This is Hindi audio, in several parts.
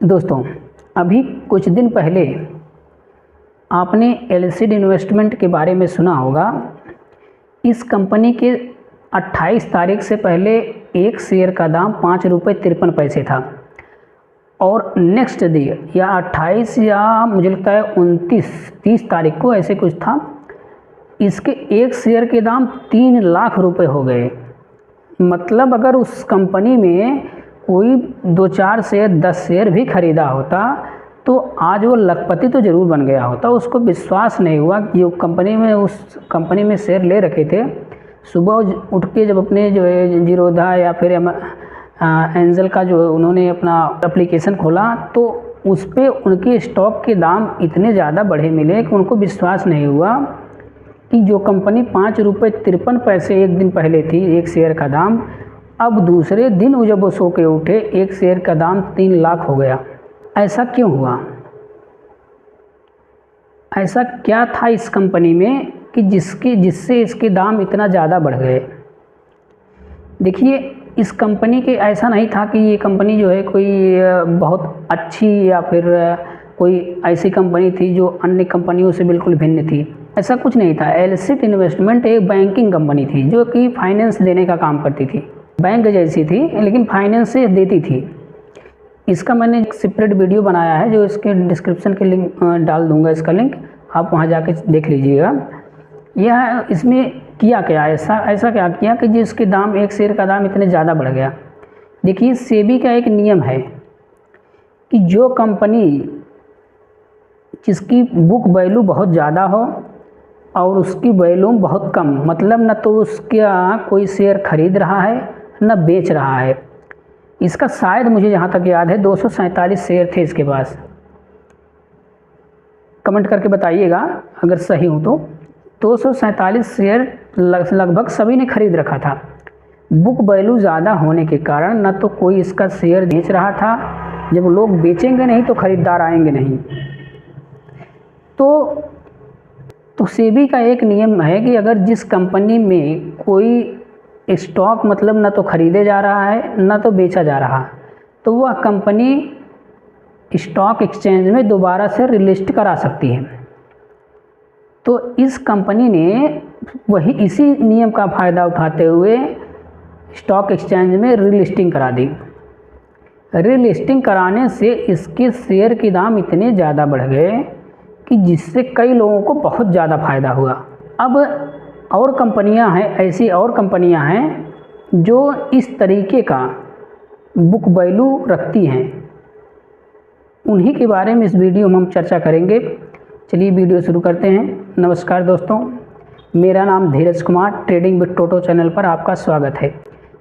दोस्तों, अभी कुछ दिन पहले आपने एलसीड इन्वेस्टमेंट के बारे में सुना होगा। इस कंपनी के 28 तारीख से पहले एक शेयर का दाम 5 रुपये 53 पैसे था और नेक्स्ट डे या 28 या मुझे लगता है 29-30 तारीख को ऐसे कुछ था, इसके एक शेयर के दाम 3 लाख रुपए हो गए। मतलब अगर उस कंपनी में कोई 2-4 शेयर 10 शेयर भी खरीदा होता तो आज वो लखपति तो ज़रूर बन गया होता। उसको विश्वास नहीं हुआ कि उस कंपनी में शेयर ले रखे थे। सुबह उठ के जब अपने जो है जीरोधा या फिर एंजल का जो उन्होंने अपना एप्लीकेशन खोला तो उस पर उनके स्टॉक के दाम इतने ज़्यादा बढ़े मिले कि उनको विश्वास नहीं हुआ कि जो कंपनी 5 रुपये 53 पैसे एक दिन पहले थी एक शेयर का दाम, अब दूसरे दिन जब वो सो के उठे एक शेयर का दाम 3 लाख हो गया। ऐसा क्यों हुआ? ऐसा क्या था इस कंपनी में कि जिससे इसके दाम इतना ज़्यादा बढ़ गए? देखिए, इस कंपनी के ऐसा नहीं था कि ये कंपनी जो है कोई बहुत अच्छी या फिर कोई ऐसी कंपनी थी जो अन्य कंपनियों से बिल्कुल भिन्न थी। ऐसा कुछ नहीं था। एलसीड इन्वेस्टमेंट एक बैंकिंग कंपनी थी जो कि फाइनेंस देने का काम करती थी। बैंक जैसी थी लेकिन फाइनेंस से देती थी। इसका मैंने एक सेपरेट वीडियो बनाया है जो इसके डिस्क्रिप्शन के लिंक डाल दूंगा, इसका लिंक आप वहां जाके देख लीजिएगा। यह इसमें किया क्या, ऐसा क्या किया कि जिसके दाम एक शेयर का दाम इतने ज़्यादा बढ़ गया। देखिए, सेबी का एक नियम है कि जो कंपनी जिसकी बुक वैल्यू बहुत ज़्यादा हो और उसकी वैल्यू बहुत कम, मतलब न तो उसका कोई शेयर खरीद रहा है न बेच रहा है। इसका शायद मुझे जहाँ तक याद है 247 शेयर थे इसके पास। कमेंट करके बताइएगा अगर सही हो तो। 247 शेयर लगभग सभी ने खरीद रखा था। बुक वैल्यू ज़्यादा होने के कारण न तो कोई इसका शेयर बेच रहा था, जब लोग बेचेंगे नहीं तो खरीदार आएंगे नहीं। तो सेबी का एक नियम है कि अगर जिस कंपनी में कोई स्टॉक मतलब न तो खरीदे जा रहा है न तो बेचा जा रहा, तो वह कंपनी स्टॉक एक्सचेंज में दोबारा से रिलिस्ट करा सकती है। तो इस कंपनी ने इसी नियम का फ़ायदा उठाते हुए स्टॉक एक्सचेंज में रिलिस्टिंग करा दी। रिलिस्टिंग कराने से इसके शेयर के दाम इतने ज़्यादा बढ़ गए कि जिससे कई लोगों को बहुत ज़्यादा फ़ायदा हुआ। अब और कंपनियां हैं, ऐसी और कंपनियां हैं जो इस तरीके का बुक वैल्यू रखती हैं। उन्हीं के बारे में इस वीडियो में हम चर्चा करेंगे। चलिए वीडियो शुरू करते हैं। नमस्कार दोस्तों, मेरा नाम Dheeraj Kumar, trading with Toto channel पर आपका स्वागत है।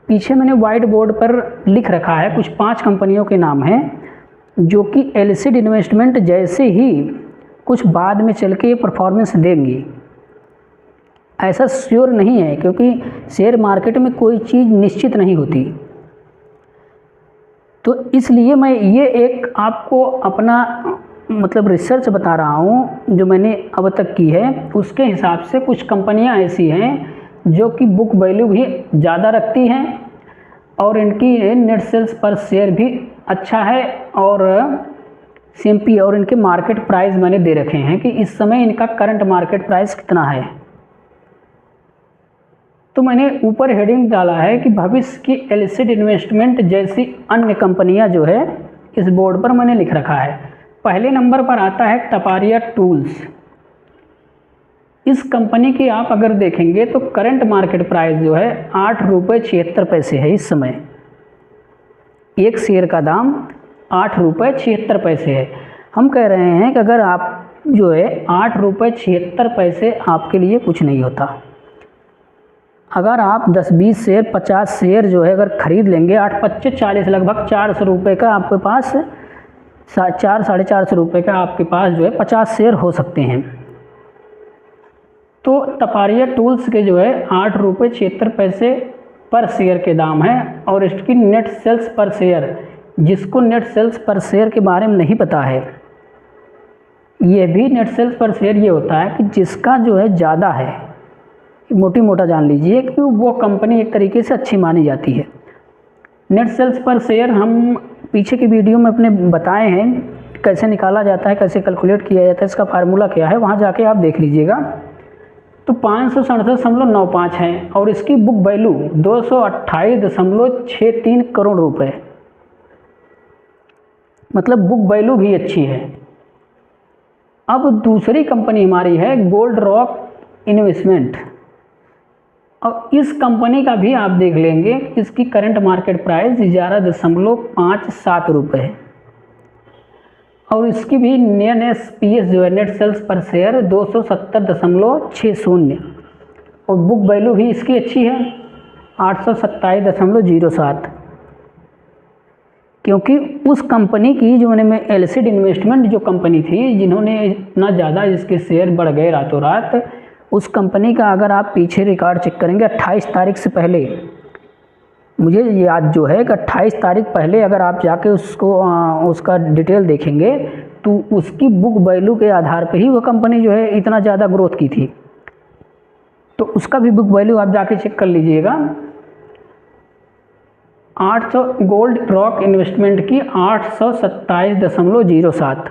पीछे मैंने वाइट बोर्ड पर लिख रखा है, कुछ 5 कंपनियों के नाम हैं जो कि एलसीड इन्वेस्टमेंट जैसे ही कुछ बाद में चल के परफॉर्मेंस देंगी। ऐसा श्योर नहीं है क्योंकि शेयर मार्केट में कोई चीज़ निश्चित नहीं होती। तो इसलिए मैं ये एक आपको अपना मतलब रिसर्च बता रहा हूँ जो मैंने अब तक की है। उसके हिसाब से कुछ कंपनियाँ ऐसी हैं जो कि बुक वैल्यू भी ज़्यादा रखती हैं और इनकी नेट सेल्स पर शेयर भी अच्छा है और सीएमपी और इनके मार्केट प्राइस मैंने दे रखे हैं कि इस समय इनका करंट मार्केट प्राइस कितना है। तो मैंने ऊपर हेडिंग डाला है कि भविष्य की एलसीड इन्वेस्टमेंट जैसी अन्य कंपनियां जो है, इस बोर्ड पर मैंने लिख रखा है। पहले नंबर पर आता है टपारिया टूल्स। इस कंपनी की आप अगर देखेंगे तो करंट मार्केट प्राइस जो है 8 रुपये 76 पैसे है। इस समय एक शेयर का दाम 8 रुपये 76 पैसे है। हम कह रहे हैं कि अगर आप जो है 8 रुपये 76 पैसे आपके लिए कुछ नहीं होता। अगर आप 10-20 शेयर 50 शेयर जो है अगर खरीद लेंगे 8-25-40 लगभग 400 रुपये का आपके पास 400-450 रुपये का आपके पास जो है 50 शेयर हो सकते हैं। तो टपारिया टूल्स के जो है 8 रुपये 76 पैसे पर शेयर के दाम है और इसकी नेट सेल्स पर शेयर, जिसको नेट सेल्स पर शेयर के बारे में नहीं पता है, ये भी नेट सेल्स पर शेयर ये होता है कि जिसका जो है ज़्यादा है, मोटा जान लीजिए कि वो कंपनी एक तरीके से अच्छी मानी जाती है। नेट सेल्स पर शेयर हम पीछे की वीडियो में अपने बताए हैं कैसे निकाला जाता है, कैसे कैलकुलेट किया जाता है, इसका फार्मूला क्या है, वहाँ जाके आप देख लीजिएगा। तो 567.95 है और इसकी बुक वैल्यू 228.63 करोड़ रुपए, मतलब बुक वैल्यू भी अच्छी है। अब दूसरी कंपनी हमारी है गोल्ड रॉक इन्वेस्टमेंट। अब इस कंपनी का भी आप देख लेंगे, इसकी करंट मार्केट प्राइस 11.57 रुपये है और इसकी भी NSPS जो है नेट सेल्स पर शेयर 270.60 और बुक वैल्यू भी इसकी अच्छी है 827.07, क्योंकि उस कंपनी की जो में एलिसिड इन्वेस्टमेंट जो कंपनी थी, जिन्होंने इतना ज़्यादा इसके शेयर बढ़ गए रातों रात, उस कंपनी का अगर आप पीछे रिकॉर्ड चेक करेंगे 28 तारीख से पहले, मुझे याद जो है कि 28 तारीख पहले अगर आप जाके उसको उसका डिटेल देखेंगे तो उसकी बुक वैल्यू के आधार पे ही वो कंपनी जो है इतना ज़्यादा ग्रोथ की थी। तो उसका भी बुक वैल्यू आप जाके चेक कर लीजिएगा। 800 गोल्ड रॉक इन्वेस्टमेंट की 827.07।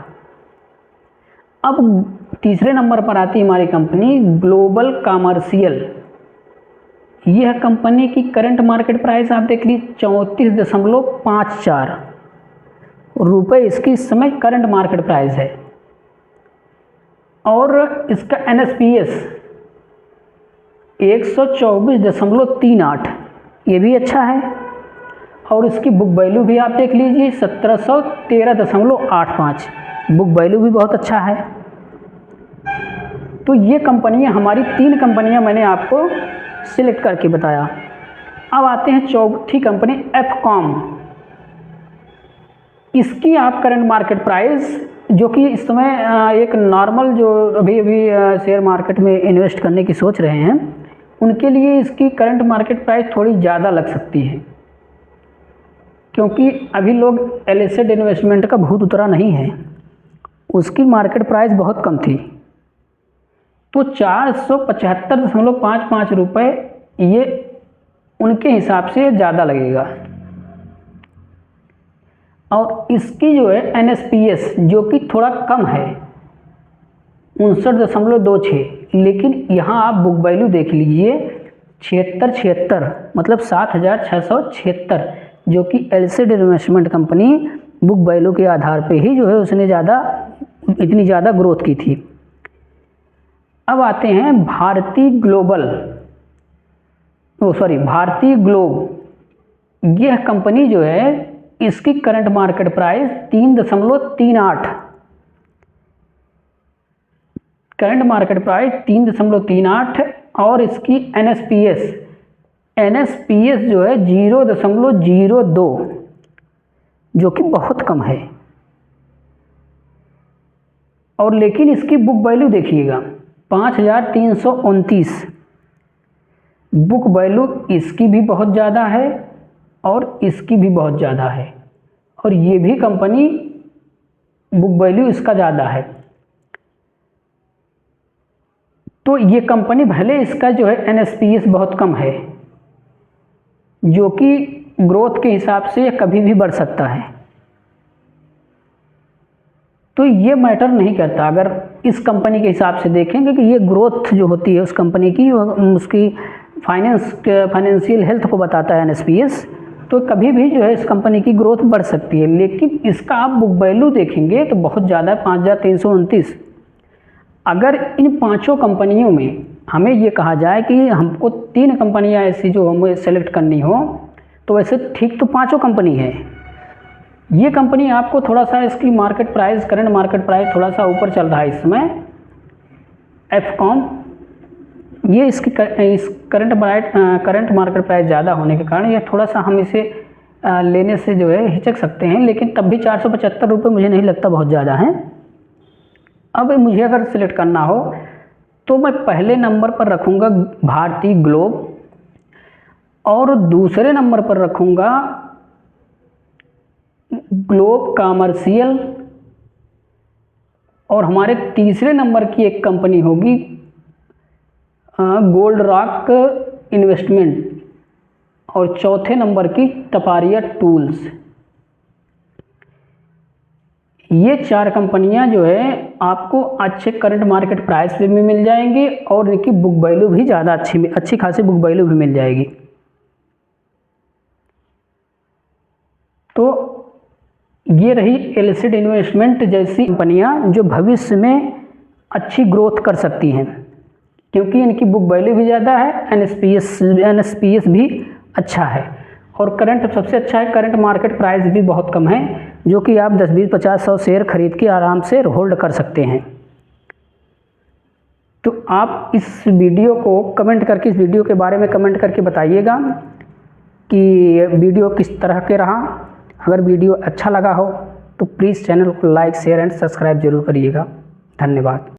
अब तीसरे नंबर पर आती हमारी कंपनी ग्लोबल कमर्शियल। यह कंपनी की करंट मार्केट प्राइस आप देख लीजिए 34.54 रुपये इसकी इस समय करंट मार्केट प्राइस है और इसका NSPS 124.38, ये भी अच्छा है और इसकी बुक वैल्यू भी आप देख लीजिए 1713.85, बुक वैल्यू भी बहुत अच्छा है। तो ये कंपनियां हमारी 3 कंपनियां मैंने आपको सिलेक्ट करके बताया। अब आते हैं चौथी कंपनी एफकॉम। इसकी आप करंट मार्केट प्राइस, जो कि इस समय एक नॉर्मल जो अभी शेयर मार्केट में इन्वेस्ट करने की सोच रहे हैं उनके लिए इसकी करंट मार्केट प्राइस थोड़ी ज़्यादा लग सकती है, क्योंकि अभी लोग एलिसिड इन्वेस्टमेंट का भूत उतरा नहीं है, उसकी मार्केट प्राइस बहुत कम थी। तो 475.55 रुपये ये उनके हिसाब से ज़्यादा लगेगा और इसकी जो है NSPS जो कि थोड़ा कम है 59.26, लेकिन यहाँ आप बुक वैल्यू देख लीजिए 76, मतलब 7,676, जो कि एलिसिड इन्वेस्टमेंट कंपनी बुक वैल्यू के आधार पे ही जो है उसने इतनी ज़्यादा ग्रोथ की थी। अब आते हैं भारती ग्लोब। यह कंपनी जो है इसकी current market price 3.38, current market price 3.38 और इसकी NSPS जो है 0.02, जो कि बहुत कम है। और लेकिन इसकी बुक वैल्यू देखिएगा 5,329, बुक वैल्यू इसकी भी बहुत ज़्यादा है और इसकी भी बहुत ज़्यादा है और ये भी कंपनी बुक वैल्यू इसका ज़्यादा है। तो ये कंपनी भले इसका जो है NSPS बहुत कम है, जो कि ग्रोथ के हिसाब से कभी भी बढ़ सकता है, तो ये मैटर नहीं करता। अगर इस कंपनी के हिसाब से देखेंगे कि ये ग्रोथ जो होती है उस कंपनी की, उसकी फाइनेंशियल हेल्थ को बताता है NSPS, तो कभी भी जो है इस कंपनी की ग्रोथ बढ़ सकती है। लेकिन इसका आप बुक वैल्यू देखेंगे तो बहुत ज़्यादा है 5,329। अगर इन 5 कंपनियों में हमें ये कहा जाए कि हमको 3 कंपनियां ऐसी जो हमें सेलेक्ट करनी हो, तो वैसे ठीक तो 5 कंपनी है। ये कंपनी आपको थोड़ा सा इसकी market price, current market price थोड़ा सा ऊपर चल रहा है इस समय। एफकॉम, ये इसकी इस करंट मार्केट प्राइस ज़्यादा होने के कारण ये थोड़ा सा हम इसे लेने से जो है हिचक सकते हैं, लेकिन तब भी 475 रुपये मुझे नहीं लगता बहुत ज़्यादा हैं। अब मुझे अगर सिलेक्ट करना हो तो मैं पहले नंबर पर रखूँगा भारती ग्लोब और दूसरे नंबर पर रखूँगा ग्लोब कमर्शियल और हमारे तीसरे नंबर की एक कंपनी होगी गोल्ड रॉक इन्वेस्टमेंट और चौथे नंबर की तपारिया टूल्स। ये 4 कंपनियां जो है आपको अच्छे करंट मार्केट प्राइस पे भी मिल जाएंगी और इनकी बुक वैल्यू भी ज़्यादा अच्छी खासी बुक वैल्यू भी मिल जाएगी। तो ये रही एलिसिड इन्वेस्टमेंट जैसी कंपनियां जो भविष्य में अच्छी ग्रोथ कर सकती हैं, क्योंकि इनकी बुक वैल्यू भी ज़्यादा है, एनएसपीएस भी अच्छा है और करंट सबसे अच्छा है, करंट मार्केट प्राइस भी बहुत कम है, जो कि आप 10, 20, 50, 100 शेयर खरीद के आराम से होल्ड कर सकते हैं। तो आप इस वीडियो को कमेंट करके, इस वीडियो के बारे में कमेंट करके बताइएगा कि वीडियो किस तरह के रहा। अगर वीडियो अच्छा लगा हो तो प्लीज़ चैनल को लाइक, शेयर एंड सब्सक्राइब जरूर करिएगा। धन्यवाद।